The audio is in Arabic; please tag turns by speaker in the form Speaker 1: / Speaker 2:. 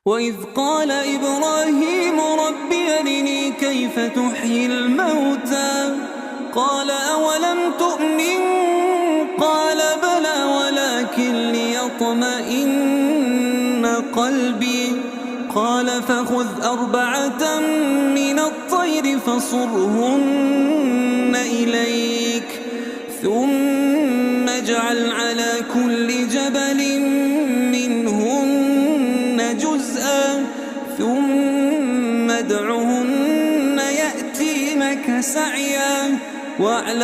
Speaker 1: وإذ قال إبراهيم رب أرني كيف تحيي الموتى قال أولم تؤمن قال بلى ولكن ليطمئن قلبي قال فخذ 4 من الطير فصرهن إليك ثم اجعل على كل جبل منهن جزءا ثم ادعهن يأتينك سعيا واعلم